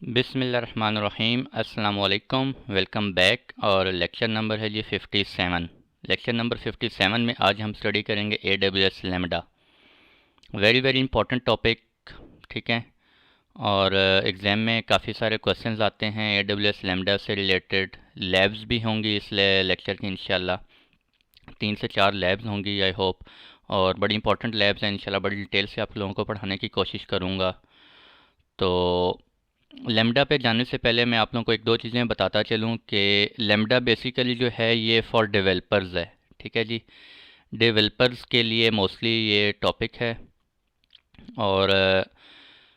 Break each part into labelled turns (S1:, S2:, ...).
S1: बिस्मिल्लाहिर्रहमानिर्रहीम। अस्सलाम वालेकुम, वेलकम बैक। और लेक्चर नंबर है जी 57। लेक्चर नंबर 57 में आज हम स्टडी करेंगे AWS lambda. Very very important topic, ठीक है। और एग्ज़ाम में काफ़ी सारे क्वेश्चंस आते हैं AWS लैम्डा से रिलेटेड। लैब्स भी होंगी इस लेक्चर की इंशाल्लाह। 3 से 4 लैब्स होंगी आई होप, और बड़ी इंपॉर्टेंट लैब्स हैं इंशाल्लाह। बड़ी डिटेल से आप लोगों को पढ़ाने की कोशिश करूँगा। तो लैम्डा पे जाने से पहले मैं आप लोगों को एक दो चीज़ें बताता चलूँ कि लैम्डा बेसिकली जो है ये फॉर डेवलपर्स है, ठीक है जी। डेवलपर्स के लिए मोस्टली ये टॉपिक है। और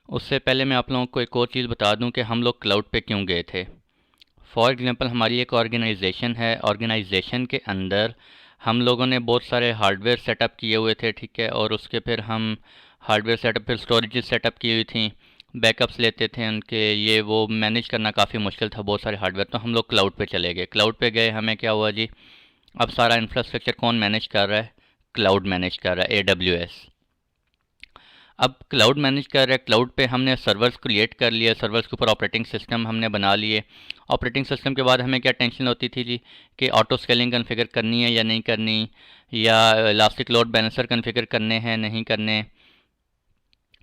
S1: उससे पहले मैं आप लोगों को एक और चीज़ बता दूं कि हम लोग क्लाउड पे क्यों गए थे। फॉर एग्ज़ाम्पल हमारी एक ऑर्गेनाइजेशन है, ऑर्गेनाइजेशन के अंदर हम लोगों ने बहुत सारे हार्डवेयर सेटअप किए हुए थे, ठीक है। और उसके फिर हम हार्डवेयर सेटअप, फिर स्टोरेज सेटअप की हुई थी, बैकअप्स लेते थे उनके, ये वो मैनेज करना काफ़ी मुश्किल था बहुत सारे हार्डवेयर। तो हम लोग क्लाउड पे चले गए। क्लाउड पे गए, हमें क्या हुआ जी, अब सारा इंफ्रास्ट्रक्चर कौन मैनेज कर रहा है? क्लाउड मैनेज कर रहा है, AWS। अब क्लाउड मैनेज कर रहा है, क्लाउड पे हमने सर्वर्स क्रिएट कर लिए, सर्वर्स के ऊपर ऑपरेटिंग सिस्टम हमने बना लिए। ऑपरेटिंग सिस्टम के बाद हमें क्या टेंशन होती थी जी कि ऑटो स्केलिंग कन्फिगर करनी है या नहीं करनी, या इलास्टिक लोड बैलेंसर कन्फिगर करने हैं नहीं करने।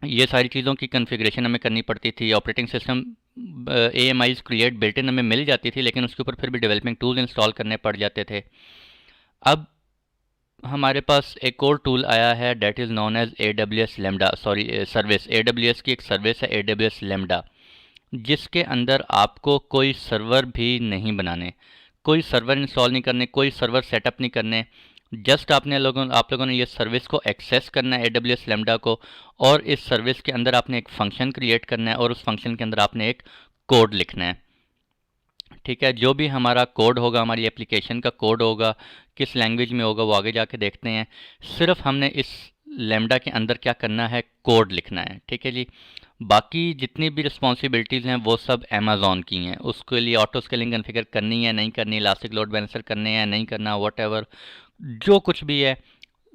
S1: ये सारी चीज़ों की कन्फिग्रेशन हमें करनी पड़ती थी। Operating system AMIs create built in हमें मिल जाती थी, लेकिन उसके ऊपर फिर भी डेवलपिंग टूल इंस्टॉल करने पड़ जाते थे। अब हमारे पास एक और टूल आया है, that is known as AWS lambda, sorry service. AWS की एक सर्विस है AWS लैम्डा, जिसके अंदर आपको कोई सर्वर भी नहीं बनाने, कोई सर्वर इंस्टॉल नहीं करने, कोई सर्वर सेटअप नहीं करने। जस्ट आप लोगों ने ये सर्विस को एक्सेस करना है AWS लैम्डा को, और इस सर्विस के अंदर आपने एक फ़ंक्शन क्रिएट करना है, और उस फंक्शन के अंदर आपने एक कोड लिखना है, ठीक है। जो भी हमारा कोड होगा, हमारी एप्लीकेशन का कोड होगा, किस लैंग्वेज में होगा वो आगे जाके देखते हैं। सिर्फ हमने इस लैम्डा के अंदर क्या करना है, कोड लिखना है, ठीक है जी। बाकी जितनी भी रिस्पॉन्सिबिलिटीज़ हैं वो सब अमेज़ॉन की हैं। उसके लिए ऑटो स्केलिंग कन्फिगर करनी है नहीं करनी, इलास्टिक लोड बैलेंसर करने हैं नहीं करना, वॉट जो कुछ भी है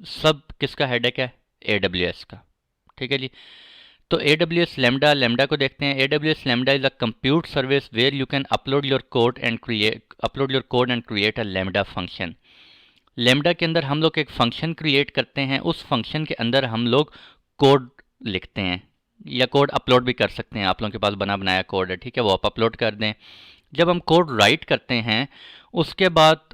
S1: सब किसका हेडेक है? AWS का, ठीक है जी। तो AWS लैम्डा, लैम्डा को देखते हैं। AWS lambda is a compute service where you can upload your code and create a lambda function. Lambda के अंदर हम लोग एक फ़ंक्शन क्रिएट करते हैं, उस फंक्शन के अंदर हम लोग कोड लिखते हैं, या कोड अपलोड भी कर सकते हैं। आप लोगों के पास बना बनाया कोड है, ठीक है, वो आप अपलोड कर दें। जब हम कोड राइट करते हैं उसके बाद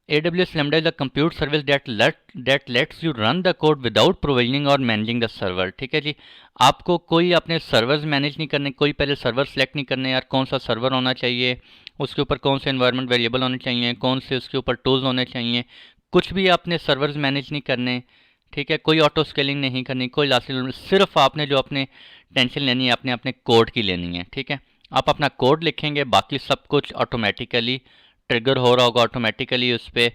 S1: AWS Lambda is a compute service that lets you run the code without provisioning or managing the server, ठीक है जी। आपको कोई अपने सर्वर्स मैनेज नहीं करने, कोई पहले सर्वर सेलेक्ट नहीं करने, यार कौन सा सर्वर होना चाहिए, उसके ऊपर कौन से एनवायरनमेंट वेरिएबल होने चाहिए, कौन से उसके ऊपर टूल्स होने चाहिए, कुछ भी आपने सर्वर्स मैनेज नहीं करने, ठीक है। कोई ऑटो स्केलिंग नहीं करनी, कोई लास्ट, सिर्फ आपने जो अपने टेंशन लेनी है अपने अपने कोड की लेनी है, ठीक है। आप अपना कोड लिखेंगे, बाकी सब कुछ ऑटोमेटिकली ट्रिगर हो रहा होगा, ऑटोमेटिकली उस पर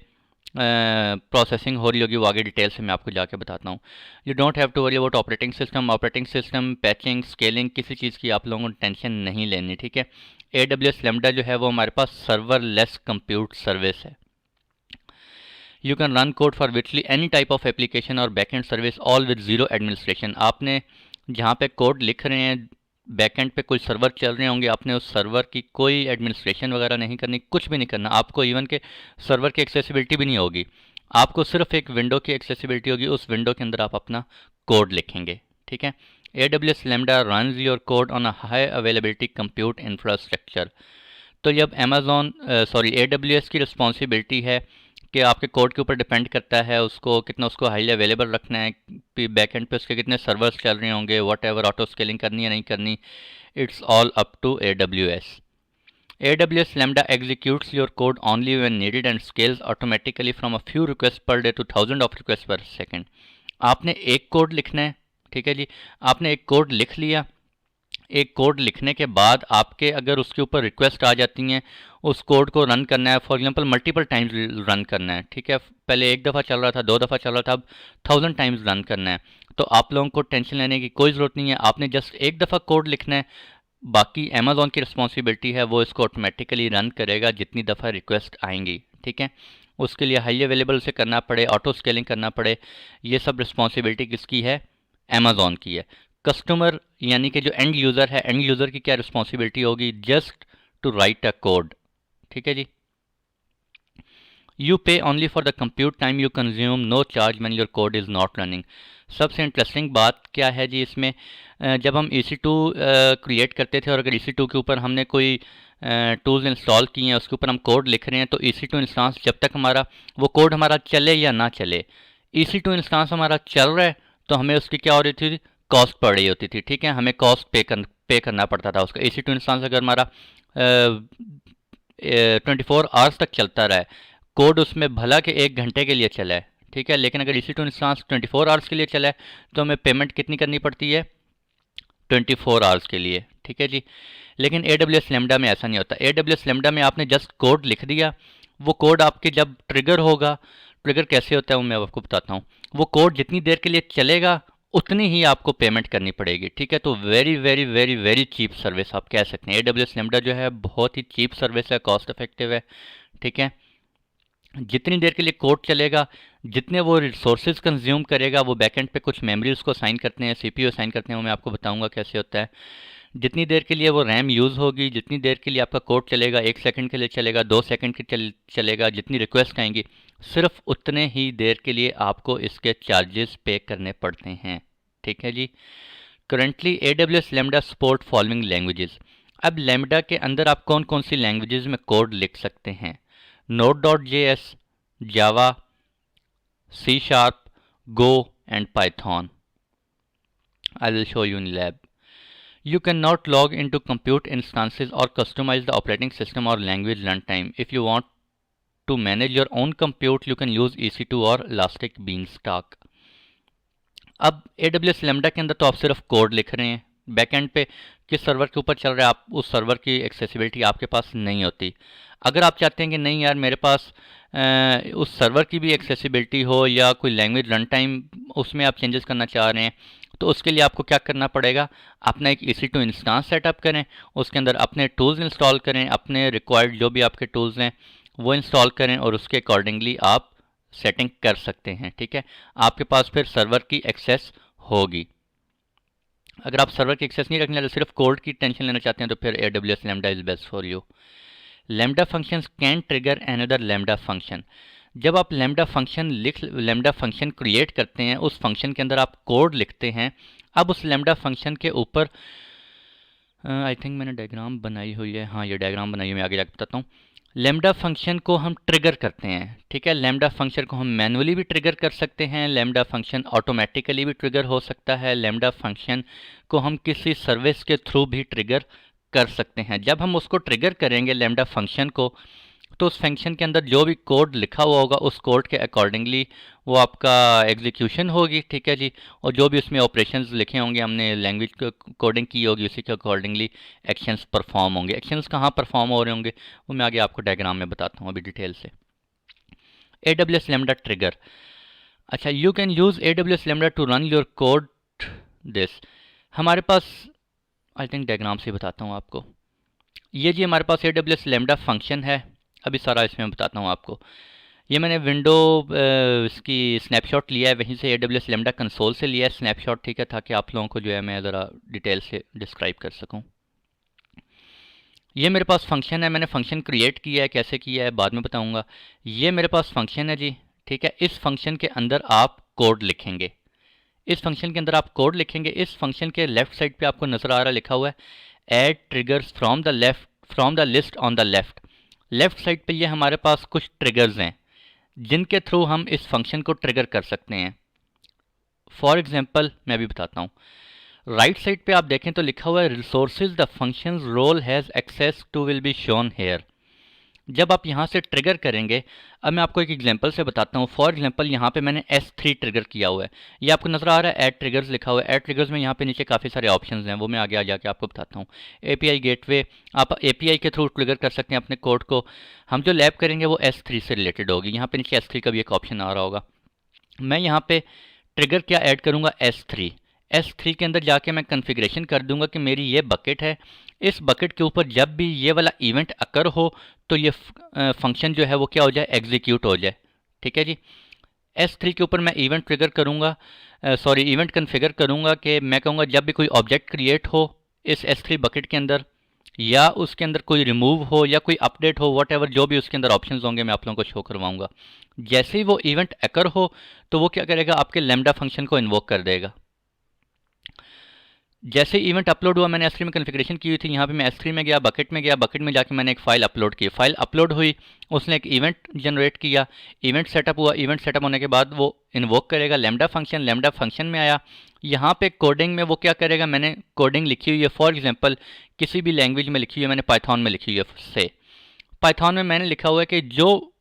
S1: प्रोसेसिंग हो रही होगी। वो आगे डिटेल से मैं आपको जाके बताता हूँ। You don't have to worry about operating system patching scaling, किसी चीज़ की आप लोगों को टेंशन नहीं लेनी, ठीक है। AWS लैम्डा जो है वो हमारे पास सर्वरलेस कंप्यूट सर्विस है। You can run code for विचली एनी टाइप ऑफ एप्लीकेशन और backend service all with zero administration. आपने जहाँ पे कोड लिख रहे हैं, बैकएंड पे कोई सर्वर चल रहे होंगे, आपने उस सर्वर की कोई एडमिनिस्ट्रेशन वगैरह नहीं करनी, कुछ भी नहीं करना आपको। इवन के सर्वर की एक्सेसिबिलिटी भी नहीं होगी, आपको सिर्फ एक विंडो की एक्सेसिबिलिटी होगी, उस विंडो के अंदर आप अपना कोड लिखेंगे, ठीक है। AWS lambda runs your code on a high availability compute infrastructure. तो जब AWS की रिस्पॉन्सिबिलिटी है कि आपके कोड के ऊपर डिपेंड करता है उसको कितना, उसको हाईली अवेलेबल रखना है, बैक एंड पे उसके कितने सर्वर्स चल रहे होंगे, वट एवर ऑटो स्केलिंग करनी है नहीं करनी, it's all up to AWS। AWS Lambda executes your code only when needed and scales automatically from a few requests per day to thousands of requests per second। आपने एक code लिखना है, ठीक है जी। आपने एक कोड लिख लिया, एक कोड लिखने के बाद आपके अगर उसके ऊपर रिक्वेस्ट आ जाती हैं, उस कोड को रन करना है, for example multiple times run करना है, ठीक है। पहले एक दफ़ा चल रहा था, 2 दफ़ा चल रहा था, अब 1000 टाइम्स रन करना है। तो आप लोगों को टेंशन लेने की कोई ज़रूरत नहीं है, आपने जस्ट एक दफ़ा कोड लिखना है। बाकी अमेज़ॉन की रिस्पॉन्सिबिलिटी है, वो इसको ऑटोमेटिकली रन करेगा जितनी दफ़ा रिक्वेस्ट आएंगी, ठीक है। उसके लिए हाई अवेलेबल से करना पड़े, ऑटो स्केलिंग करना पड़े, ये सब रिस्पॉन्सिबिलिटी किसकी है? अमेज़ॉन की है। कस्टमर यानी कि जो एंड यूज़र है, एंड यूज़र की क्या रिस्पॉन्सिबिलिटी होगी? Just to write a code. ठीक है जी। You pay only for the compute time you consume, no charge when your code is not running. सबसे इंटरेस्टिंग बात क्या है जी इसमें, जब हम EC2 क्रिएट करते थे और अगर EC2 के ऊपर हमने कोई टूल्स इंस्टॉल किए हैं, उसके ऊपर हम कोड लिख रहे हैं, तो EC2 इंस्टांस जब तक हमारा वो कोड हमारा चले या ना चले, EC2 इंस्टांस हमारा चल रहा है तो हमें उसकी क्या हो रही थी? कॉस्ट पड़ रही होती थी। ठीक है, हमें कॉस्ट पे करना पड़ता था उसका। EC2 इंस्टांस अगर हमारा 24 आवर्स तक चलता रहा है, कोड उसमें भला के 1 घंटे के लिए चला है, ठीक है, लेकिन अगर EC2 इंस्टांस 24 आवर्स के लिए चला है तो हमें पेमेंट कितनी करनी पड़ती है? 24 आवर्स के लिए। ठीक है जी। लेकिन AWS लैम्बडा में ऐसा नहीं होता। AWS लैम्बडा में आपने जस्ट कोड लिख दिया, वो कोड आपके जब ट्रिगर होगा, ट्रिगर कैसे होता है वो मैं आपको बताता हूँ। वो कोड जितनी देर के लिए चलेगा उतनी ही आपको पेमेंट करनी पड़ेगी। ठीक है, तो very very very very cheap service आप कह सकते हैं। AWS लैम्बडा जो है बहुत ही चीप सर्विस है, कॉस्ट इफेक्टिव है। ठीक है, जितनी देर के लिए कोड चलेगा, जितने वो रिसोर्सेज कंज्यूम करेगा, वो बैकएंड पे कुछ मेमोरी उसको असाइन करते हैं, CPU असाइन करते हैं, वो मैं आपको बताऊंगा कैसे होता है। जितनी देर के लिए वो रैम यूज़ होगी, जितनी देर के लिए आपका कोड चलेगा, 1 सेकंड के लिए चलेगा, 2 सेकंड के चलेगा, जितनी रिक्वेस्ट आएंगी, सिर्फ उतने ही देर के लिए आपको इसके चार्जेस पे करने पड़ते हैं। ठीक है जी। Currently AWS lambda support following languages. अब लैम्बडा के अंदर आप कौन कौन सी लैंग्वेजेस में कोड लिख सकते हैं? Node.js, Java, C Sharp, Go and Python. I will show you in lab. You cannot log into compute instances or customize the operating system or language runtime. If you want to manage your own compute, you can use EC2 और Elastic Beanstalk. अब AWS lambda के अंदर तो आप सिर्फ code लिख रहे हैं, बैकएंड पे किस सर्वर के ऊपर चल रहा है, आप उस सर्वर की एक्सेसिबिलिटी आपके पास नहीं होती। अगर आप चाहते हैं कि नहीं यार मेरे पास उस सर्वर की भी एक्सेसिबिलिटी हो या कोई लैंग्वेज रन टाइम उसमें आप चेंजेस करना चाह रहे हैं, तो उसके लिए आपको क्या करना पड़ेगा? अपना एक EC2 इंस्टांस सेटअप करें, उसके अंदर अपने टूल्स इंस्टॉल करें, अपने रिक्वायर्ड जो भी आपके टूल्स हैं वो इंस्टॉल करें और उसके अकॉर्डिंगली आप सेटिंग कर सकते हैं। ठीक है, आपके पास फिर सर्वर की एक्सेस होगी। अगर आप सर्वर की एक्सेस नहीं रखने चाहते, सिर्फ कोड की टेंशन लेना चाहते हैं, तो फिर AWS lambda is best for you. Lambda functions can trigger another lambda function. जब आप लैम्बडा फंक्शन क्रिएट करते हैं, उस फंक्शन के अंदर आप कोड लिखते हैं, अब उस लैम्बडा फंक्शन के ऊपर आई थिंक मैंने डायग्राम बनाई हुई है, हाँ ये डायग्राम बनाई हुई, मैं आगे जाकर बताता हूँ। लैम्बडा फंक्शन को हम ट्रिगर करते हैं। ठीक है, लैम्बडा फंक्शन को हम मैनुअली भी ट्रिगर कर सकते हैं, लैम्बडा फंक्शन ऑटोमेटिकली भी ट्रिगर हो सकता है, लैम्बडा फंक्शन को हम किसी सर्विस के थ्रू भी ट्रिगर कर सकते हैं। जब हम उसको ट्रिगर करेंगे लैम्बडा फंक्शन को, तो उस फंक्शन के अंदर जो भी कोड लिखा हुआ होगा उस कोड के अकॉर्डिंगली वो आपका एग्जीक्यूशन होगी। ठीक है जी, और जो भी उसमें ऑपरेशंस लिखे होंगे, हमने लैंग्वेज कोडिंग की होगी, उसी के अकॉर्डिंगली एक्शंस परफॉर्म होंगे। एक्शंस कहाँ परफॉर्म हो रहे होंगे वो मैं आगे आपको डायग्राम में बताता हूँ अभी डिटेल से। AWS lambda trigger. अच्छा, you can use AWS lambda to run your code this. हमारे पास आई थिंक डायग्राम से बताता हूँ आपको। ये जी हमारे पास AWS लैम्बडा फंक्शन है, अभी सारा इसमें बताता हूँ आपको। ये मैंने विंडो इसकी स्नैपशॉट लिया है, वहीं से AWS लैम्बडा कंसोल से लिया है स्नैपशॉट। ठीक है, ताकि आप लोगों को जो है मैं ज़रा डिटेल से डिस्क्राइब कर सकूँ। ये मेरे पास फंक्शन है, मैंने फंक्शन क्रिएट किया है, कैसे किया है बाद में बताऊँगा। ये मेरे पास फंक्शन है जी। ठीक है, इस फंक्शन के अंदर आप कोड लिखेंगे, इस फंक्शन के अंदर आप कोड लिखेंगे। इस फंक्शन के लेफ्ट साइड पे आपको नज़र आ रहा लिखा हुआ है add triggers from the list on the left. Left side पे ये हमारे पास कुछ ट्रिगर्स हैं जिनके थ्रू हम इस फंक्शन को ट्रिगर कर सकते हैं। फॉर एग्जांपल मैं अभी बताता हूँ। राइट साइड पे आप देखें तो लिखा हुआ है resources the functions role has access to will be shown here. जब आप यहाँ से ट्रिगर करेंगे, अब मैं आपको एक एग्जांपल से बताता हूँ। फॉर एग्जांपल यहाँ पे मैंने S3 ट्रिगर किया हुआ है, ये आपको नज़र आ रहा है ऐड ट्रिगर्स लिखा हुआ है। ऐड ट्रिगर्स में यहाँ पे नीचे काफ़ी सारे ऑप्शंस हैं, वो मैं आगे आ जाके आपको बताता हूँ। API गेटवे, आप API के थ्रू ट्रिगर कर सकते हैं अपने कोड को। हम जो लैब करेंगे वो S3 से रिलेटेड होगी। यहाँ पे नीचे S3 का भी एक ऑप्शन आ रहा होगा। मैं यहाँ पे ट्रिगर क्या ऐड करूँगा? S3 के अंदर जाके मैं कन्फिग्रेशन कर दूंगा कि मेरी ये बकेट है, इस बकेट के ऊपर जब भी ये वाला इवेंट अकर हो तो ये फंक्शन जो है वो क्या हो जाए? एग्जीक्यूट हो जाए। ठीक है जी, S3 के ऊपर मैं इवेंट ट्रिगर करूंगा। सॉरी इवेंट कन्फिगर करूँगा कि मैं कहूँगा जब भी कोई ऑब्जेक्ट क्रिएट हो इस S3 बकेट के अंदर, या उसके अंदर कोई रिमूव हो या कोई अपडेट हो, वट एवर जो भी उसके अंदर ऑप्शंस होंगे मैं आप लोगों को शो करवाऊंगा। जैसे ही वो इवेंट अकर हो तो वो क्या करेगा, आपके लैम्डा फंक्शन को इन्वोक कर देगा। जैसे इवेंट अपलोड हुआ, मैंने S3 में कॉन्फ़िगरेशन की हुई थी, यहाँ पे मैं S3 में गया, बकेट में गया, बकेट में जाके मैंने एक फ़ाइल अपलोड की, फ़ाइल अपलोड हुई, उसने एक इवेंट जनरेट किया, इवेंट सेटअप हुआ, इवेंट सेटअप होने के बाद वो इन्वोक करेगा लैम्डा फंक्शन में आया। यहाँ पे कोडिंग में वो क्या करेगा, मैंने कोडिंग लिखी हुई है, फॉर एग्जांपल किसी भी लैंग्वेज में लिखी हुई है, मैंने पाइथन में लिखी हुई है, से पाइथन में मैंने लिखा हुआ है कि जो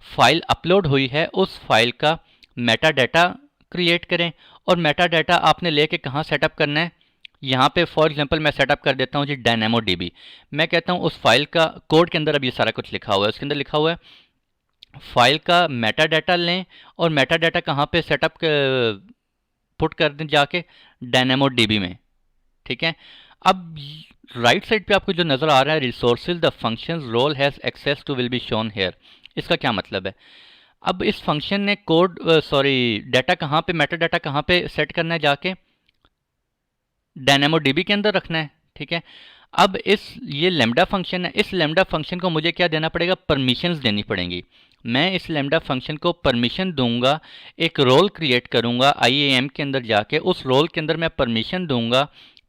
S1: फाइल अपलोड हुई है उस फाइल का मेटा डाटा क्रिएट करें, और मेटा डाटा आपने लेके कहाँ सेटअप करना है। यहाँ पे फॉर एग्जांपल मैं सेटअप कर देता हूँ जी DynamoDB। मैं कहता हूँ उस फाइल का कोड के अंदर अब ये सारा कुछ लिखा हुआ है, उसके अंदर लिखा हुआ है फाइल का मेटा डाटा लें, और मेटा डाटा कहाँ पे सेटअप पुट कर दें, जाके DynamoDB में। ठीक है, अब राइट साइड पे आपको जो नज़र आ रहा है resources the function role has access to will be shown here, इसका क्या मतलब है। अब इस फंक्शन ने कोड डाटा कहाँ पे, मेटा डाटा कहाँ पे सेट करना है, जाके DynamoDB के अंदर रखना है। ठीक है, अब ये लैम्डा फंक्शन है, इस लैम्डा फंक्शन को मुझे क्या देना पड़ेगा, परमिशंस देनी पड़ेंगी। मैं इस लैम्डा फंक्शन को परमिशन दूंगा, एक रोल क्रिएट करूंगा IAM के अंदर जाके, उस रोल के अंदर मैं परमिशन दूंगा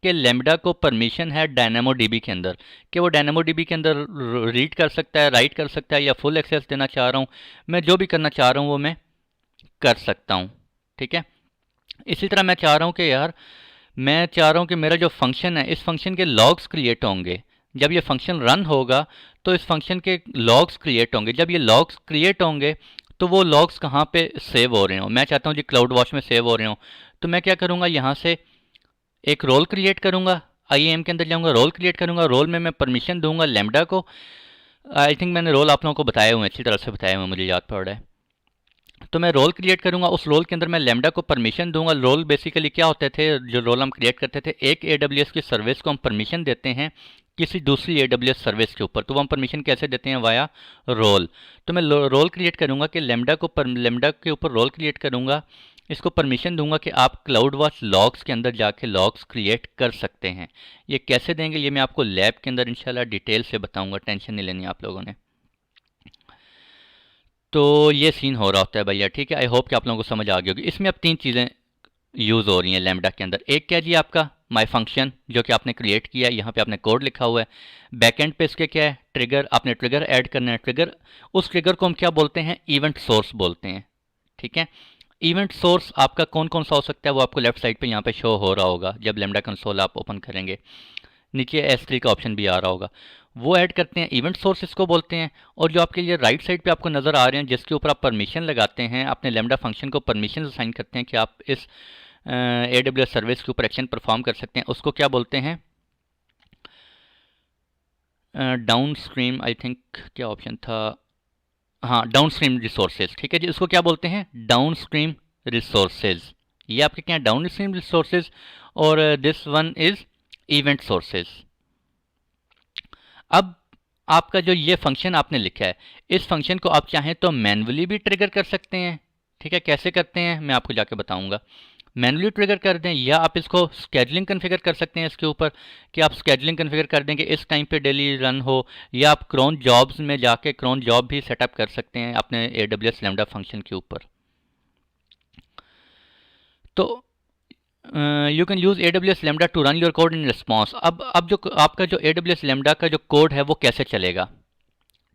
S1: कि लैम्डा को परमिशन है DynamoDB के अंदर, कि वो DynamoDB के अंदर रीड कर सकता है, राइट कर सकता है, या फुल एक्सेस देना चाह रहा हूँ, मैं जो भी करना चाह रहा हूँ वो मैं कर सकता हूँ। ठीक है, इसी तरह मैं चाह रहा हूँ कि यार मैं चाह रहा हूँ कि मेरा जो फंक्शन है इस फंक्शन के लॉग्स क्रिएट होंगे, जब ये फंक्शन रन होगा तो इस फंक्शन के लॉग्स क्रिएट होंगे, जब ये लॉग्स क्रिएट होंगे तो वो लॉग्स कहाँ पे सेव हो रहे हो, मैं चाहता हूँ जी क्लाउड वॉश में सेव हो रहे हो। तो मैं क्या करूँगा, यहाँ से एक रोल क्रिएट करूँगा, IAM के अंदर जाऊँगा, रोल क्रिएट करूँगा, रोल में मैं परमिशन दूंगा लैम्डा को। आई थिंक मैंने रोल आप लोगों को बताए हुए हैं, अच्छी तरह से बताए हुए हैं, मुझे याद पड़ रहा है। तो मैं रोल क्रिएट करूंगा, उस रोल के अंदर मैं लैम्डा को परमिशन दूंगा। रोल बेसिकली क्या होते थे, जो रोल हम क्रिएट करते थे, एक AWS की सर्विस को हम परमिशन देते हैं किसी दूसरी AWS सर्विस के ऊपर, तो वो हम परमिशन कैसे देते हैं, वाया रोल। तो मैं रोल क्रिएट करूंगा कि लैम्डा के ऊपर रोल क्रिएट करूंगा, इसको परमिशन दूंगा कि आप क्लाउड वॉच लॉग्स के अंदर जाके लॉग्स क्रिएट कर सकते हैं। ये कैसे देंगे ये मैं आपको लैब के अंदर इंशाल्लाह डिटेल से बताऊंगा, टेंशन नहीं लेनी आप लोगों ने। तो ये सीन हो रहा होता है भैया। ठीक है, आई होप कि आप लोगों को समझ आ गई होगी। इसमें अब 3 चीज़ें यूज़ हो रही हैं लैम्डा के अंदर। एक क्या जी, आपका माई फंक्शन जो कि आपने क्रिएट किया है, यहाँ पे आपने कोड लिखा हुआ है। बैकएंड पे इसके क्या है, ट्रिगर, आपने ट्रिगर ऐड करना है। ट्रिगर, उस ट्रिगर को हम क्या बोलते हैं, इवेंट सोर्स बोलते हैं। ठीक है, इवेंट सोर्स आपका कौन कौन सा हो सकता है, वो आपको लेफ्ट साइड पे यहाँ पे शो हो रहा होगा जब लैम्डा कंसोल आप ओपन करेंगे, नीचे S3 का ऑप्शन भी आ रहा होगा, वो ऐड करते हैं, इवेंट सोर्स इसको बोलते हैं। और जो आपके लिए राइट साइड पे आपको नज़र आ रहे हैं जिसके ऊपर आप परमिशन लगाते हैं, अपने लैम्डा फंक्शन को परमिशन असाइन करते हैं कि आप इस AWS सर्विस के ऊपर एक्शन परफॉर्म कर सकते हैं, उसको क्या बोलते हैं, डाउन स्ट्रीम, आई थिंक क्या ऑप्शन था, हाँ डाउन स्ट्रीम रिसोर्सेज। ठीक है जी, इसको क्या बोलते हैं, डाउन स्ट्रीम रिसोर्सेज। ये आपके क्या डाउन स्ट्रीम रिसोर्सेज, और this one is event sources. अब आपका जो ये फंक्शन आपने लिखा है, इस फंक्शन को आप चाहें तो मैन्युअली भी ट्रिगर कर सकते हैं। ठीक है, कैसे करते हैं मैं आपको जाके बताऊंगा। मैन्युअली ट्रिगर कर दें, या आप इसको स्केडुलिंग कन्फिगर कर सकते हैं इसके ऊपर, कि आप स्केडुलिंग कन्फिगर कर दें कि इस टाइम पे डेली रन हो, या आप क्रॉन जॉब्स में जाके क्रॉन जॉब भी सेटअप कर सकते हैं अपने AWS लैम्डा फंक्शन के ऊपर। तो you can use AWS lambda to run your code in response. अब जो आपका जो AWS लैम्डा का जो कोड है वो कैसे चलेगा।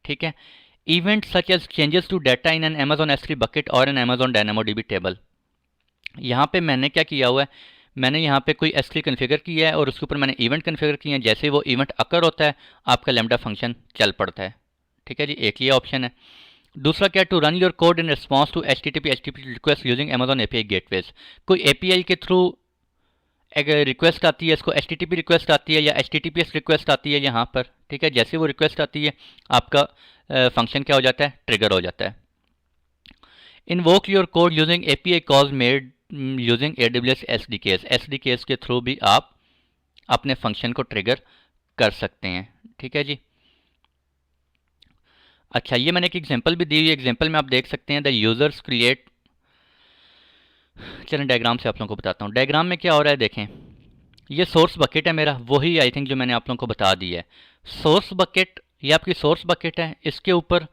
S1: ठीक है, event such as changes to data in an Amazon S3 bucket or an Amazon DynamoDB table. यहाँ पे मैंने क्या किया हुआ है, मैंने यहाँ पे कोई S3 कन्फिगर किया है और उसके ऊपर मैंने इवेंट कन्फिगर किए हैं, जैसे वो इवेंट अकर होता है आपका लैम्डा फंक्शन चल पड़ता है। ठीक है जी, एक ये ऑप्शन है। दूसरा क्या, to run your code in response to HTTP request using Amazon API gateways. कोई API के थ्रू एक रिक्वेस्ट आती है, इसको HTTP रिक्वेस्ट आती है या HTTPS रिक्वेस्ट आती है यहाँ पर। ठीक है, जैसे वो रिक्वेस्ट आती है आपका फंक्शन क्या हो जाता है, ट्रिगर हो जाता है। Invoke your code using API calls made using AWS SDKs के थ्रू भी आप अपने फंक्शन को ट्रिगर कर सकते हैं। ठीक है जी, अच्छा ये मैंने एक एग्जांपल भी दी हुई है। एग्जांपल में आप देख सकते हैं द यूजर्स क्रिएट चलें डायग्राम से आप लोगों को बताता हूँ। डायग्राम में क्या हो रहा है देखें, ये सोर्स बकेट है मेरा, वही आई थिंक जो मैंने आप लोगों को बता दिया है। सोर्स बकेट, ये आपकी सोर्स बकेट है, इसके ऊपर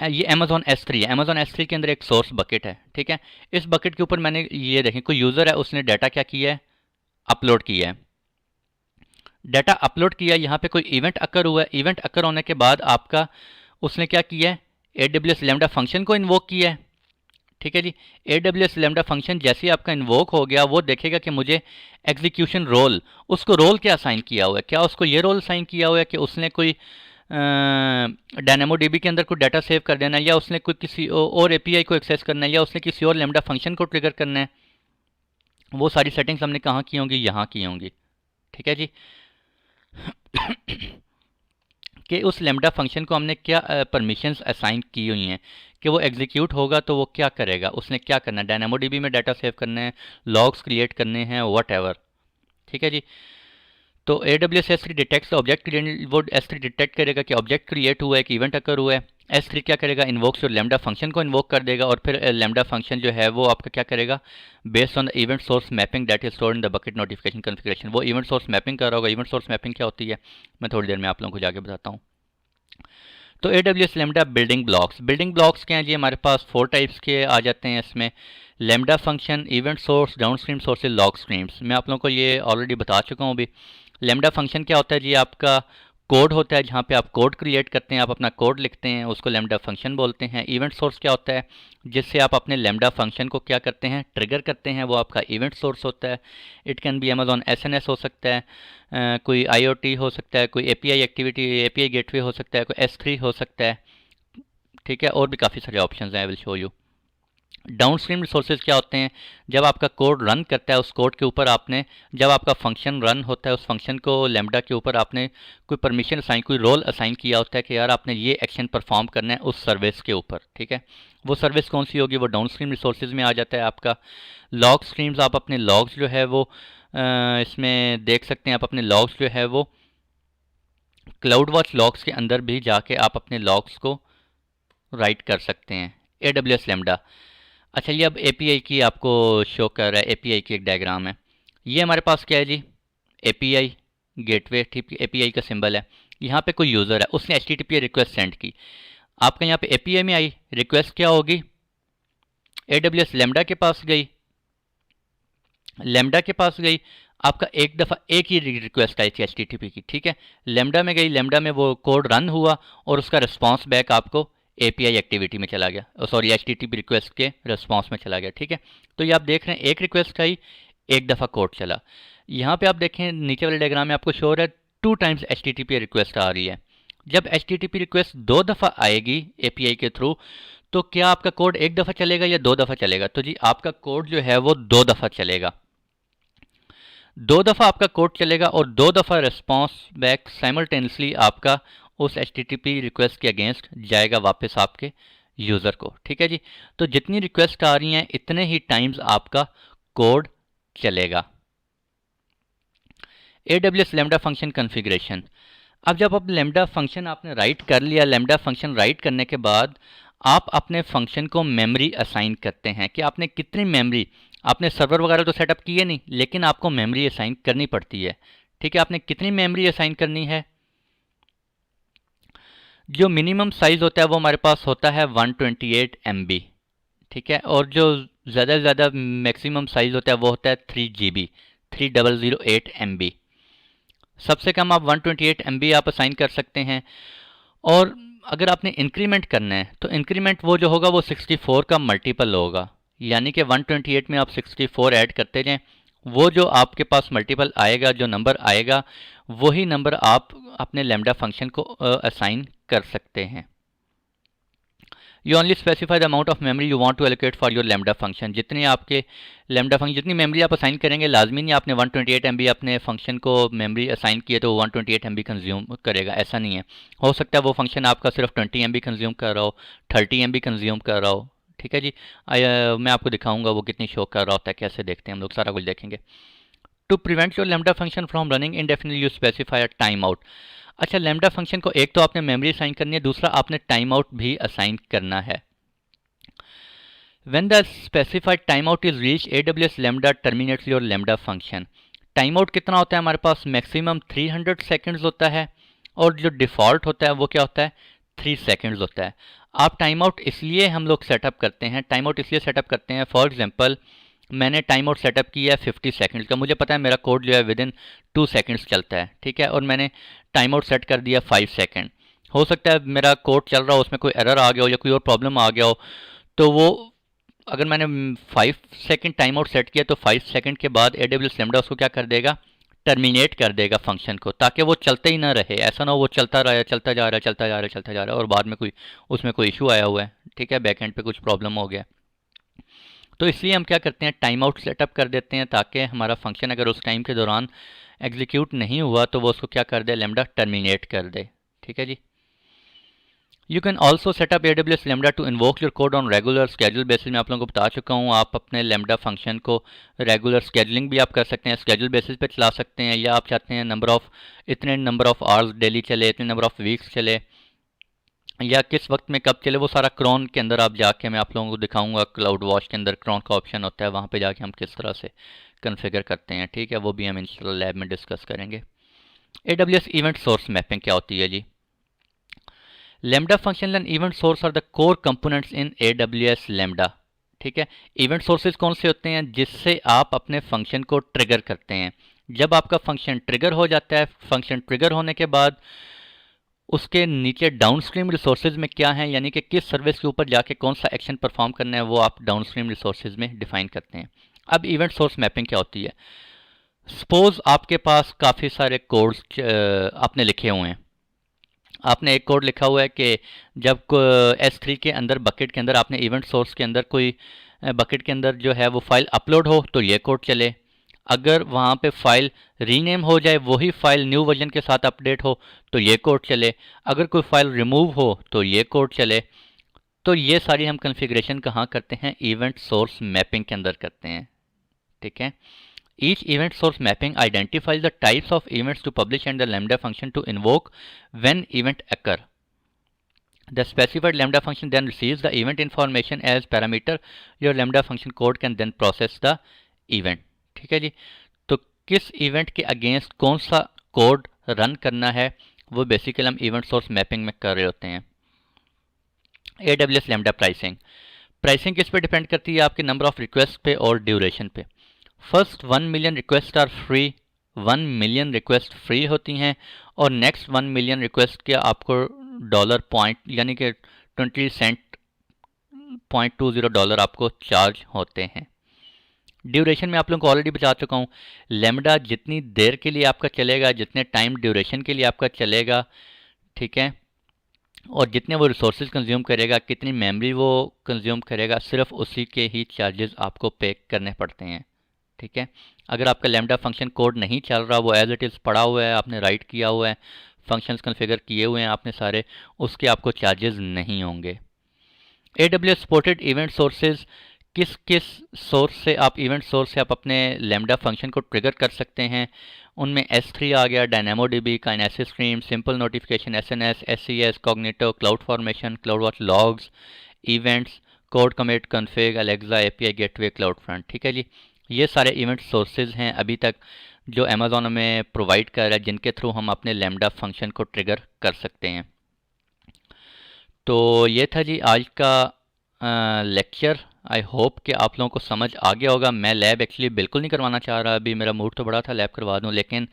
S1: ये अमेजॉन S3 है। अमेजॉन S3 के अंदर एक सोर्स बकेट है, ठीक है। इस बकेट के ऊपर मैंने ये देखें कोई यूज़र है, उसने डाटा क्या किया है, अपलोड किया है। डाटा अपलोड किया, यहाँ पे कोई इवेंट अकर हुआ है। इवेंट अकर होने के बाद आपका उसने क्या किया है, AWS लैम्डा फंक्शन को इन्वोक किया है, ठीक है जी। AWS लैम्डा फंक्शन जैसे ही आपका इन्वोक हो गया, वो देखेगा कि मुझे एग्जीक्यूशन रोल, उसको रोल क्या असाइन किया हुआ है, क्या उसको ये रोल असाइन किया हुआ है कि उसने कोई DynamoDB के अंदर कोई डाटा सेव कर देना है, या उसने कोई किसी और API को एक्सेस करना है, या उसने किसी और लैम्डा फंक्शन को ट्रिगर करना है। वो सारी सेटिंग्स हमने कहाँ की होंगी, यहाँ की होंगी, ठीक है जी। कि उस लैम्डा फंक्शन को हमने क्या परमिशंस असाइन की हुई हैं कि वो एग्जीक्यूट होगा तो वो क्या करेगा, उसने क्या करना है, DynamoDB में डाटा सेव करना है, लॉग्स क्रिएट करने हैं, वट एवर, ठीक है जी। तो AWS S3 detects object create, वो S3 डिटेक्ट करेगा कि ऑब्जेक्ट क्रिएट हुआ है, कि इवेंट अकर हुआ है। S3 क्या करेगा, इन्वोक्स और लैम्डा फंक्शन को इन्वोक कर देगा, और फिर लैम्डा फंक्शन जो है वो आपका क्या करेगा, based on the event source mapping that is stored in the bucket notification configuration. वो इवेंट सोर्स मैपिंग कर रहा होगा। इवेंट सोर्स मैपिंग क्या होती है, मैं थोड़ी देर में आप लोगों को जाके बताता हूँ। तो AWS lambda building blocks, building blocks क्या हैं जी, हमारे पास 4 टाइप्स के आ जाते हैं इसमें। Lambda function, event source, downstream sources, log streams. मैं आप लोगों को ये ऑलरेडी बता चुका हूँ अभी। लैम्डा फंक्शन क्या होता है जी, आपका कोड होता है, जहाँ पे आप कोड क्रिएट करते हैं, आप अपना कोड लिखते हैं, उसको लैम्डा फंक्शन बोलते हैं। इवेंट सोर्स क्या होता है, जिससे आप अपने लैम्डा फंक्शन को क्या करते हैं, ट्रिगर करते हैं, वो आपका इवेंट सोर्स होता है। It can be Amazon SNS हो सकता है, कोई IoT हो सकता है, कोई API एक्टिविटी, API गेटवे हो सकता है, कोई S3 हो सकता है, ठीक है। और भी काफ़ी सारे ऑप्शंस हैं, I will show you. Downstream resources क्या होते हैं, जब आपका कोड रन करता है, उस कोड के ऊपर आपने, जब आपका फंक्शन रन होता है, उस फंक्शन को लैम्डा के ऊपर आपने कोई परमिशन असाइन, कोई रोल असाइन किया होता है कि यार आपने ये एक्शन परफॉर्म करना है उस सर्विस के ऊपर, ठीक है। वो सर्विस कौन सी होगी, वो डाउनस्ट्रीम रिसोर्सेज में आ जाता है आपका। लॉग स्ट्रीम्स, आप अपने लॉग्स जो है वो इसमें देख सकते हैं। आप अपने लॉग्स जो है वो क्लाउड वॉच लॉग्स के अंदर भी जाके आप अपने लॉग्स को राइट कर सकते हैं, AWS लैम्डा। अच्छा, ये अब API की आपको शो कर रहा है, API की एक डायग्राम है। ये हमारे पास क्या है जी, API गेटवे, ठीक है, API का सिंबल है। यहाँ पे कोई यूज़र है, उसने HTTP रिक्वेस्ट सेंड की, आपका यहाँ पे API में आई रिक्वेस्ट, क्या होगी, AWS लैम्डा के पास गई, लैम्डा के पास गई, आपका एक दफ़ा एक ही रिक्वेस्ट आई थी HTTP की, ठीक है। लैम्डा में गई, लैम्डा में वो कोड रन हुआ और उसका रिस्पांस बैक आपको API एक्टिविटी में चला गया, सॉरी HTTP रिक्वेस्ट के रिस्पांस में चला गया, ठीक है। तो ये आप देख रहे हैं, एक रिक्वेस्ट आई, एक दफ़ा कोड चला। यहाँ पे आप देखें नीचे वाले डायग्राम में आपको शो हो रहा है 2 टाइम्स HTTP रिक्वेस्ट आ रही है। जब HTTP रिक्वेस्ट 2 दफ़ा आएगी API के थ्रू, तो क्या आपका कोड एक दफ़ा चलेगा या 2 दफ़ा चलेगा, तो जी आपका कोड जो है वो 2 दफ़ा चलेगा। 2 दफ़ा आपका कोड चलेगा और 2 दफ़ा रिस्पांस बैक साइमल्टेनियसली आपका उस HTTP रिक्वेस्ट के अगेंस्ट जाएगा वापस आपके यूज़र को, ठीक है जी। तो जितनी रिक्वेस्ट आ रही हैं इतने ही टाइम्स आपका कोड चलेगा। AWS lambda function configuration. अब जब आप लैम्डा फंक्शन आपने राइट कर लिया, लैम्डा फंक्शन राइट करने के बाद आप अपने फंक्शन को मेमोरी असाइन करते हैं कि आपने कितनी मेमोरी, आपने सर्वर वगैरह तो सेटअप किए नहीं, लेकिन आपको मेमोरी असाइन करनी पड़ती है, ठीक है। आपने कितनी मेमोरी असाइन करनी है, जो मिनिमम साइज़ होता है वो हमारे पास होता है 128 MB, ठीक है। और जो ज़्यादा से ज़्यादा मैक्सिमम साइज़ होता है वो होता है 3 GB, 3008 MB। सबसे कम आप 128 MB आप असाइन कर सकते हैं। और अगर आपने इंक्रीमेंट करना है तो इंक्रीमेंट वो जो होगा वो 64 का मल्टीपल होगा, यानी कि 128 में आप 64 ऐड करते जाएं, वो जो आपके पास मल्टीपल आएगा, जो नंबर आएगा, वही नंबर आप अपने लैम्डा फंक्शन को असाइन कर सकते हैं। You only specify the amount of memory you want to allocate for your lambda function. जितने आपके लैम्डा फंक्शन, जितनी मेमोरी आप असाइन करेंगे, लाजमी नहीं आपने 128 MB अपने फंक्शन को मेमोरी असाइन किए तो वो 128 MB कंज्यूम करेगा, ऐसा नहीं है। हो सकता है वो फंक्शन आपका सिर्फ 20 MB कंज्यूम कर रहा हो, 30 MB कंज्यूम कर रहा हो, ठीक है जी। मैं आपको दिखाऊंगा वो कितनी शो कर रहा होता है, कैसे देखते हैं हम लोग, सारा कुछ देखेंगे। To prevent your lambda function from running indefinitely you specify a time out. अच्छा, लैम्डा फंक्शन को एक तो आपने मेमोरी असाइन करनी है, दूसरा आपने टाइम आउट भी असाइन करना है। When the specified time out is reach AWS lambda terminates your lambda function. Time out कितना होता है हमारे पास, मैक्सिमम 300 सेकेंड्स होता है, और जो डिफ़ॉल्ट होता है वो क्या होता है, 3 सेकेंड्स होता है। आप टाइम आउट इसलिए हम लोग सेटअप करते हैं, टाइम आउट इसलिए सेटअप करते हैं, फॉर एग्जांपल मैंने टाइम आउट सेटअप किया है 50 सेकंड्स का, मुझे पता है मेरा कोड जो है विद इन 2 सेकंड्स चलता है, ठीक है, और मैंने टाइम आउट सेट कर दिया 5 सेकंड। हो सकता है मेरा कोड चल रहा हो, उसमें कोई एरर आ गया हो या कोई और प्रॉब्लम आ गया हो, तो वो अगर मैंने 5 सेकंड टाइम आउट सेट किया तो 5 सेकंड के बाद AWS लैम्डा उसको क्या कर देगा, टर्मिनेट कर देगा फंक्शन को, ताकि वो चलते ही ना रहे। ऐसा ना हो वो चलता रहा, चलता जा रहा है, चलता जा रहा है, चलता जा रहा है, और बाद में कोई उसमें कोई इशू आया हुआ है, ठीक है, बैक एंड पे कुछ प्रॉब्लम हो गया। तो इसलिए हम क्या करते हैं, टाइम आउट सेटअप कर देते हैं, ताकि हमारा फंक्शन अगर उस टाइम के दौरान एग्जीक्यूट नहीं हुआ तो वो उसको क्या कर दे, लैम्डा टर्मिनेट कर दे, ठीक है जी। You can also set up AWS lambda to invoke your code on regular schedule basis. मैं आप लोगों को बता चुका हूँ, आप अपने लैम्डा फंक्शन को रेगुलर स्केडुलिंग भी आप कर सकते हैं, स्केड्यूल बेसिस पे चला सकते हैं, या आप चाहते हैं इतने नंबर ऑफ आवर्स डेली चले, इतने नंबर ऑफ वीक्स चले, या किस वक्त में कब चले, वो सारा क्रॉन के अंदर आप जाके मैं आप लोगों को दिखाऊंगा। क्लाउड वॉच के अंदर क्रॉन का ऑप्शन होता है, वहाँ पे जाके हम किस तरह से कन्फिगर करते हैं, ठीक है, वो भी हम इंशाल्लाह लैब में डिस्कस करेंगे। AWS इवेंट सोर्स मैपिंग क्या होती है जी। Lambda function and event source are the core components in AWS lambda, ठीक है। इवेंट सोर्सेज कौन से होते हैं, जिससे आप अपने फंक्शन को ट्रिगर करते हैं। जब आपका फंक्शन ट्रिगर हो जाता है, फंक्शन ट्रिगर होने के बाद उसके नीचे डाउनस्ट्रीम रिसोर्सेज में क्या है, यानी कि किस सर्विस के ऊपर जाके कौन सा एक्शन परफॉर्म करना है, वो आप डाउनस्ट्रीम रिसोर्सेज में डिफाइन करते हैं। अब इवेंट सोर्स मैपिंग क्या होती है। सपोज आपके पास काफ़ी सारे कोड्स आपने लिखे हुए हैं। आपने एक कोड लिखा हुआ है कि जब S3 के अंदर बकेट के अंदर आपने इवेंट सोर्स के अंदर कोई बकेट के अंदर जो है वो फाइल अपलोड हो तो ये कोड चले। अगर वहाँ पे फाइल रीनेम हो जाए, वही फाइल न्यू वर्जन के साथ अपडेट हो तो ये कोड चले। अगर कोई फाइल रिमूव हो तो ये कोड चले। तो ये सारी हम कॉन्फ़िगरेशन कहाँ करते हैं, इवेंट सोर्स मैपिंग के अंदर करते हैं, ठीक है। Each event source mapping identifies the types of events to publish and the lambda function to invoke when event occur. The specified lambda function then receives the event information as parameter. Your lambda function code can then process the event. ठीक है जी। तो किस event के against कौन सा code run करना है वो बेसिकली हम इवेंट सोर्स मैपिंग में कर रहे होते हैं। AWS लैम्डा प्राइसिंग, प्राइसिंग किस पे डिपेंड करती है, आपके नंबर ऑफ रिक्वेस्ट पे और ड्यूरेशन पे। First 1 million request are free, 1 million request free होती हैं, और नेक्स्ट 1 मिलियन रिक्वेस्ट के आपको डॉलर पॉइंट यानी कि 20 सेंट $0.20 आपको चार्ज होते हैं। ड्यूरेशन में आप लोगों को ऑलरेडी बता चुका हूँ, लैम्डा जितनी देर के लिए आपका चलेगा, जितने टाइम ड्यूरेशन के लिए आपका चलेगा, ठीक है, और जितने वो रिसोर्सेज कंज्यूम करेगा, कितनी मेमोरी वो कंज्यूम करेगा, सिर्फ उसी के ही चार्जेस आपको पे करने पड़ते हैं, ठीक है। अगर आपका लैम्डा फंक्शन कोड नहीं चल रहा, वो एज इट इज़ पड़ा हुआ है, आपने राइट किया हुआ है, फंक्शंस कॉन्फ़िगर किए हुए हैं आपने सारे, उसके आपको चार्जेस नहीं होंगे। AWS सपोर्टेड इवेंट सोर्सेज, किस किस सोर्स से आप इवेंट सोर्स से आप अपने लैम्डा फंक्शन को ट्रिगर कर सकते हैं। उनमें S3 आ गया, DynamoDB, Kinesis Stream, simple notification, SNS, SCS, Cognito, cloud formation, CloudWatch logs, events, code commit, config, Alexa, API gateway, cloud front, ठीक है जी। ये सारे इवेंट सोर्सेज हैं अभी तक जो अमेज़ॉन हमें प्रोवाइड कर रहा है, जिनके थ्रू हम अपने लैम्डा फंक्शन को ट्रिगर कर सकते हैं। तो ये था जी आज का लेक्चर। आई होप कि आप लोगों को समझ आ गया होगा। मैं लैब एक्चुअली बिल्कुल नहीं करवाना चाह रहा, अभी मेरा मूड तो बड़ा था लैब करवा दूं, लेकिन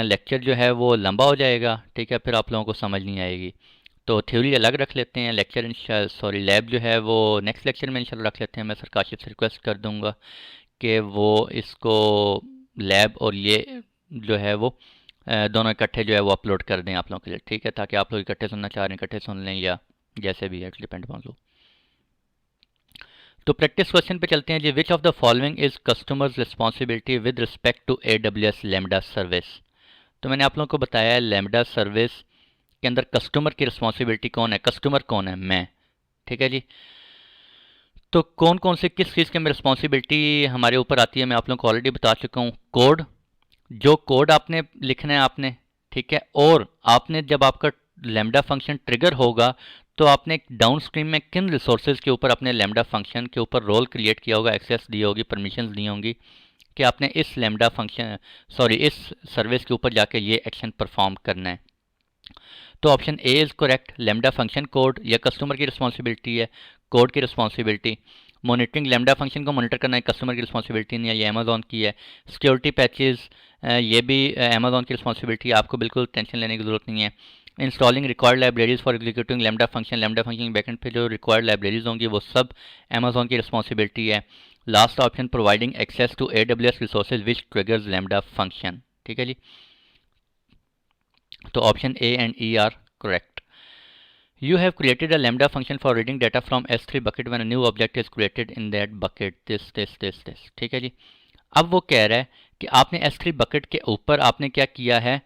S1: लेक्चर जो है वो लंबा हो जाएगा, ठीक है, फिर आप लोगों को समझ नहीं आएगी। तो थ्योरी अलग रख लेते हैं, लेक्चर लैब जो है वो नेक्स्ट लेक्चर में इंशाल्लाह रख लेते हैं। मैं सर काशिफ से रिक्वेस्ट कर दूंगा कि वो इसको लैब और ये जो है वो दोनों इकट्ठे जो है वो अपलोड कर दें आप लोगों के लिए, ठीक है, ताकि आप लोग इकट्ठे सुनना चाह रहे हैं इकट्ठे सुन लें, या जैसे भी है, डिपेंड ऑन लो। तो प्रैक्टिस क्वेश्चन पे चलते हैं जी। Which of the following is customers responsibility with respect to AWS lambda service. तो मैंने आप लोगों को बताया है लैम्डा सर्विस के अंदर कस्टमर की रिस्पॉन्सिबिलिटी कौन है, कस्टमर कौन है, मैं, ठीक है जी। तो कौन कौन से किस चीज़ के में रिस्पॉन्सिबिलिटी हमारे ऊपर आती है, मैं आप लोगों को ऑलरेडी बता चुका हूँ। कोड, जो कोड आपने लिखना है आपने, ठीक है, और आपने जब आपका लैम्डा फंक्शन ट्रिगर होगा तो आपने एक डाउन स्ट्रीम में किन रिसोर्सेज के ऊपर अपने लैम्डा फंक्शन के ऊपर रोल क्रिएट किया होगा, एक्सेस दी होगी, परमिशंस दी होंगी कि आपने इस लैम्डा फंक्शन इस सर्विस के ऊपर जाके ये एक्शन परफॉर्म करना है। तो option A is correct. Lambda function code या कस्टमर की रिस्पॉन्सिबिलिटी है, कोड की रिस्पॉन्सिबिलिटी। मॉनिटरिंग लैम्डा फंक्शन को मॉनिटर करना है कस्टमर की रिस्पॉन्सिबिलिटी नहीं है, ये अमेजोन की है। सिक्योरिटी पैचेस ये भी अमेजोन की रिस्पॉन्सिबिलिटी है, आपको बिल्कुल टेंशन लेने की ज़रूरत नहीं है। Installing required libraries for executing lambda function backend पे जो रिक्वायर्ड लाइब्रेरीज होंगी वो सब अमेजोन की रिस्पॉन्सिबिलिटी है। Last option providing access to AWS resources which triggers lambda function. ठीक है जी, तो option A and E are correct. You have created a lambda function for reading data from S3 bucket when a new object is created in that bucket this। ठीक है जी, अब वो कह रहा है कि आपने S3 bucket के ऊपर आपने क्या किया है,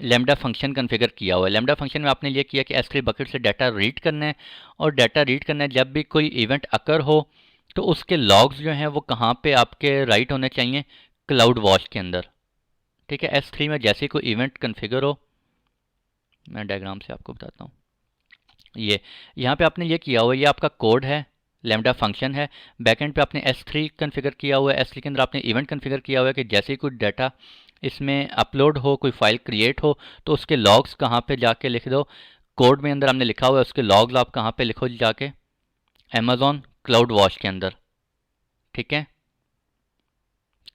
S1: लैम्डा फंक्शन कन्फिगर किया हुआ है। लैम्डा फंक्शन में आपने ये किया कि S3 बकेट से डाटा रीड करना है, और डाटा रीड करना है जब भी कोई इवेंट अकर हो तो उसके लॉग्स जो हैं वो कहाँ पे आपके राइट होने चाहिए, क्लाउड वॉच के अंदर। ठीक है, S3 में जैसे कोई इवेंट कन्फिगर हो, मैं डायग्राम से आपको बताता हूँ। ये यहाँ पे आपने ये किया हुआ है, ये आपका कोड है, लैम्डा फंक्शन है। बैकएंड पे आपने S3 कन्फिगर किया हुआ है, S3 के अंदर आपने इवेंट कन्फिगर किया हुआ है कि जैसे ही कोई डाटा इसमें अपलोड हो, कोई फाइल क्रिएट हो तो उसके लॉग्स कहाँ पे जाके लिख दो। कोड में अंदर हमने लिखा हुआ है, उसके लॉग्स आप कहाँ पे लिखो, जाके अमेजोन क्लाउड वॉच के अंदर। ठीक है,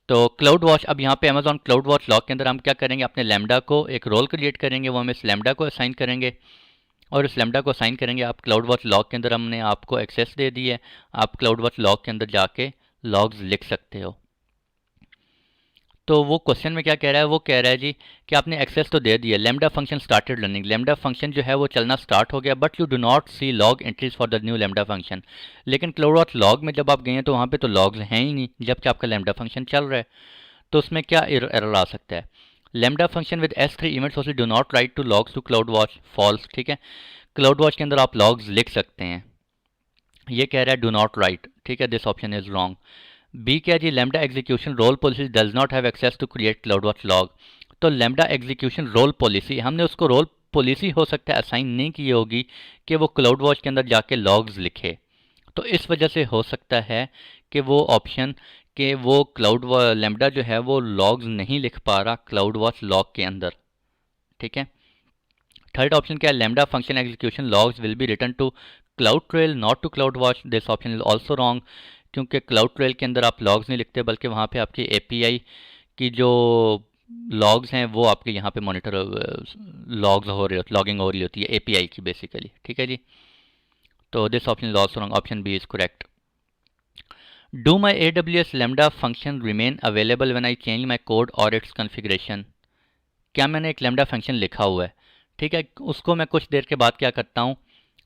S1: तो क्लाउड वॉच, अब यहाँ पे अमेजोन क्लाउड वॉच लॉग के अंदर हम क्या करेंगे, अपने लैम्डा को एक रोल क्रिएट करेंगे, वो हम इस लैम्डा को असाइन करेंगे, और इस लैम्डा को असाइन करेंगे। आप क्लाउड वॉच लॉग के अंदर हमने आपको एक्सेस दे दी है, आप क्लाउड वॉच लॉग के अंदर जाके लॉग्स लिख सकते हो। तो वो क्वेश्चन में क्या कह रहा है, वो कह रहा है जी कि आपने एक्सेस तो दे दिया, lambda function started running, lambda function जो है वो चलना स्टार्ट हो गया, but you do not see log entries for the new lambda function. लेकिन क्लाउड वॉच लॉग में जब आप गए हैं तो वहाँ पे तो लॉग्स हैं ही नहीं, जबकि आपका लैम्डा फंक्शन चल रहा है। तो उसमें क्या एरर आ सकता है, lambda function with S3 events also do not write to logs to CloudWatch, false. ठीक है, क्लाउड वॉच के अंदर आप लॉग्स लिख सकते हैं, ये कह रहा है डू नॉट राइट। ठीक है, this option is wrong. B क्या जी, lambda execution role policy does not have access to create cloud watch log. तो लैम्डा एग्जीक्यूशन रोल पॉलिसी, हमने उसको रोल पॉलिसी हो सकता है असाइन नहीं की होगी कि वो क्लाउड वॉच के अंदर जाके लॉग्स लिखे, तो इस वजह से हो सकता है कि वो ऑप्शन कि वो क्लाउड लैम्डा जो है वो लॉग्स नहीं लिख पा रहा क्लाउड वॉच लॉग के अंदर। ठीक है, थर्ड ऑप्शन क्या है, lambda function execution logs will be written to CloudTrail not to CloudWatch. This option is also wrong, क्योंकि क्लाउड ट्रेल के अंदर आप लॉग्स नहीं लिखते, बल्कि वहाँ पे आपकी API की जो लॉग्स हैं वो आपके यहाँ पे मॉनिटर लॉग्स हो रही होती, लॉगिंग हो रही होती है API की बेसिकली। ठीक है जी, तो this option is also wrong, option B is correct. Do my AWS lambda function remain available when I change my code or its configuration. क्या मैंने एक लैम्डा फंक्शन लिखा हुआ है, ठीक है, उसको मैं कुछ देर के बाद क्या करता हूँ,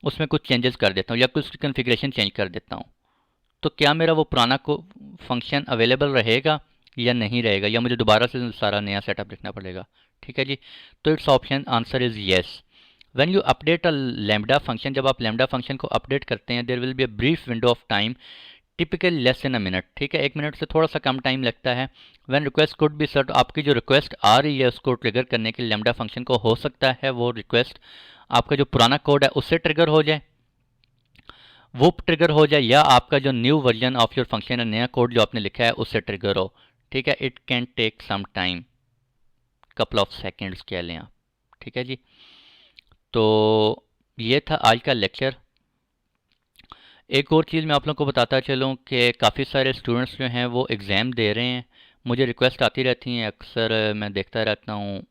S1: उसमें कुछ चेंजेस कर देता हूँ या कुछ कॉन्फ़िगरेशन चेंज कर देता हूँ, तो क्या मेरा वो पुराना को फंक्शन अवेलेबल रहेगा या नहीं रहेगा, या मुझे दोबारा से सारा नया सेटअप लिखना पड़ेगा। ठीक है जी, तो it's option answer is yes. When you update a lambda function, जब आप लैम्डा फंक्शन को अपडेट करते हैं, there will be a brief window of time typically less than a minute. ठीक है, 1 मिनट से थोड़ा सा कम टाइम लगता है। When request could be served, आपकी जो रिक्वेस्ट आ रही है उसको ट्रिगर करने के लिए लैम्डा फंक्शन को हो सकता है वो रिक्वेस्ट आपका जो पुराना कोड है उससे ट्रिगर हो जाए, वो ट्रिगर हो जाए, या आपका जो new version of your function है, नया कोड जो आपने लिखा है उससे ट्रिगर हो। ठीक है, it can take some time, couple of seconds कह लें आप। ठीक है जी, तो ये था आज का लेक्चर। एक और चीज़ मैं आप लोगों को बताता चलूँ कि काफ़ी सारे स्टूडेंट्स जो हैं वो एग्ज़ाम दे रहे हैं, मुझे रिक्वेस्ट आती रहती हैं, अक्सर मैं देखता रहता हूँ,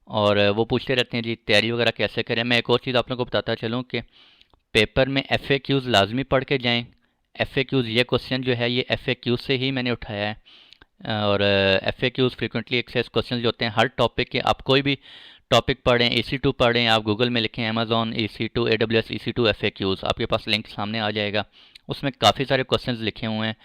S1: और वो पूछते रहते हैं जी तैयारी वगैरह कैसे करें। मैं एक और चीज़ आप लोगों को बताता चलूँ कि पेपर में FAQs लाजमी पढ़ के जाएं। FAQs, ये क्वेश्चन जो है ये FAQs से ही मैंने उठाया है, और FAQs फ्रीक्वेंटली एक्सेस क्वेश्चन जो होते हैं हर टॉपिक के, आप कोई भी टॉपिक पढ़ें, EC2 पढ़ें, आप गूगल में लिखें Amazon EC2 AWS EC2 FAQs, आपके पास लिंक सामने आ जाएगा, उसमें काफ़ी सारे क्वेश्चंस लिखे हुए हैं।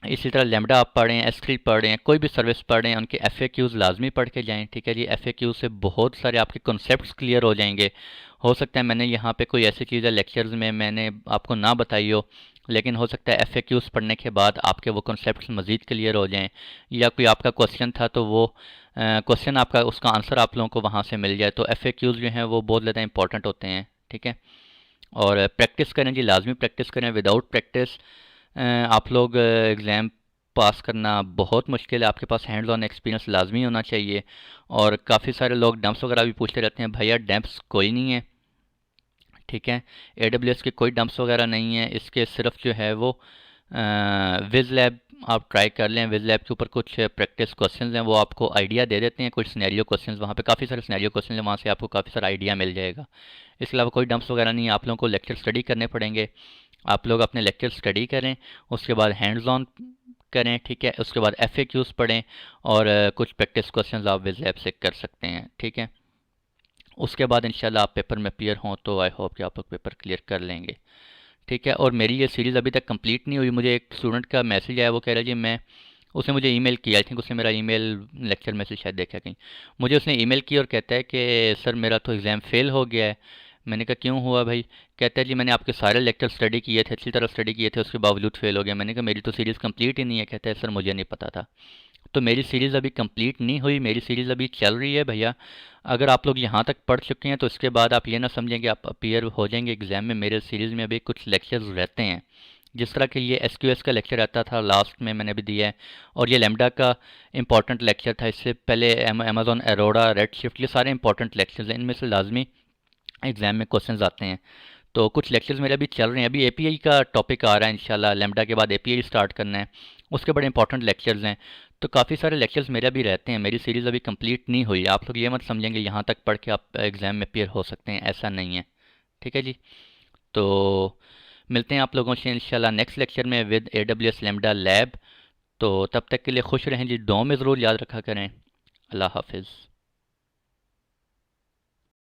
S1: इसी तरह लैम्डा आप पढ़ें, S3 पढ़ें, कोई भी सर्विस पढ़ें, उनके FAQs लाजमी पढ़ के जाएं। ठीक है जी, FAQs से बहुत सारे आपके कॉन्सेप्ट्स क्लियर हो जाएंगे। हो सकता है मैंने यहाँ पे कोई ऐसी चीज़ है लेक्चर्स में मैंने आपको ना बताई हो, लेकिन हो सकता है FAQs पढ़ने के बाद आपके वो कॉन्सेप्ट्स मज़ीद क्लियर हो जाएं, या कोई आपका क्वेश्चन था तो वो क्वेश्चन आपका उसका आंसर आप लोगों को वहाँ से मिल जाए। तो FAQs जो हैं वो बहुत ज़्यादा इंपॉर्टेंट होते हैं ठीक है। और प्रैक्टिस करें जी, लाजमी प्रैक्टिस करें। विदाउट प्रैक्टिस आप लोग एग्ज़ाम पास करना बहुत मुश्किल है। आपके पास हैंड्स ऑन एक्सपीरियंस लाजमी होना चाहिए। और काफ़ी सारे लोग डंप्स वगैरह भी पूछते रहते हैं, भैया डंप्स कोई नहीं है, ठीक है। AWS के कोई डंप्स वगैरह नहीं है, इसके सिर्फ जो है वो विज़ लैब आप ट्राई कर लें। विज़ लैब के ऊपर कुछ प्रैक्टिस क्वेश्चंस हैं, वो आपको आइडिया दे देते हैं। कुछ सिनेरियो क्वेश्चंस वहाँ पे काफ़ी सारे सिनेरियो क्वेश्चंस हैं, वहाँ से आपको काफ़ी सारा आइडिया मिल जाएगा। इसके अलावा कोई डंप्स वगैरह नहीं है। आप लोगों को लेक्चर स्टडी करने पड़ेंगे। आप लोग अपने लेक्चर स्टडी करें, उसके बाद हैंड्स ऑन करें, ठीक है। उसके बाद FAQs पढ़ें और कुछ प्रैक्टिस क्वेश्चंस आप विज़ लैब से कर सकते हैं, ठीक है। उसके बाद इंशाल्लाह आप पेपर में अपीयर हों तो आई होप कि आप लोग पेपर क्लियर कर लेंगे, ठीक है। और मेरी ये सीरीज़ अभी तक कंप्लीट नहीं हुई। मुझे एक स्टूडेंट का मैसेज आया, वो कह रहा है जी मैं, उसने मुझे ईमेल किया, आई थिंक उसने मेरा ईमेल लेक्चर मैसेज शायद देखा कहीं। मुझे उसने ईमेल किया और कहता है कि सर मेरा तो एग्ज़ाम फ़ेल हो गया है। मैंने कहा क्यों हुआ भाई? कहता है जी मैंने आपके सारे लेक्चर स्टडी किए थे, अच्छी तरह स्टडी किए थे, उसके बावजूद फ़ेल हो गया। मैंने कहा मेरी तो सीरीज़ कंप्लीट ही नहीं है। कहता है सर मुझे नहीं पता था। तो मेरी सीरीज़ अभी कंप्लीट नहीं हुई, मेरी सीरीज़ अभी चल रही है भैया। अगर आप लोग यहाँ तक पढ़ चुके हैं तो इसके बाद आप ये ना समझें कि आप अपीयर हो जाएंगे एग्ज़ाम में। मेरे सीरीज़ में अभी कुछ लेक्चर्स रहते हैं, जिस तरह के ये SQS का लेक्चर आता था लास्ट में मैंने भी दिया है, और ये लैम्डा का इंपॉर्टेंट लेक्चर था। इससे पहले अमेज़ॉन एरोरा, रेड शिफ्ट, ये सारे इंपॉर्टेंट लेक्चर्स हैं, इनमें से लाजमी एग्ज़ाम में क्वेश्चंस आते हैं। तो कुछ लेक्चर्स मेरे अभी चल रहे हैं। अभी API का टॉपिक आ रहा है इंशाल्लाह, लैम्डा के बाद API स्टार्ट करना है, उसके बड़े इंपॉर्टेंट लेक्चर्स हैं। तो काफ़ी सारे लेक्चर्स मेरे अभी रहते हैं। मेरी सीरीज़ अभी कंप्लीट नहीं हुई। आप लोग ये मत समझेंगे यहाँ तक पढ़ के आप एग्ज़ाम में अपीयर हो सकते हैं, ऐसा नहीं है, ठीक है जी। तो मिलते हैं आप लोगों से इंशाल्लाह नेक्स्ट लेक्चर में विद AWS लैम्डा लैब। तो तब तक के लिए खुश रहें जी, दुआ में ज़रूर याद रखा करें। अल्लाह हाफिज़।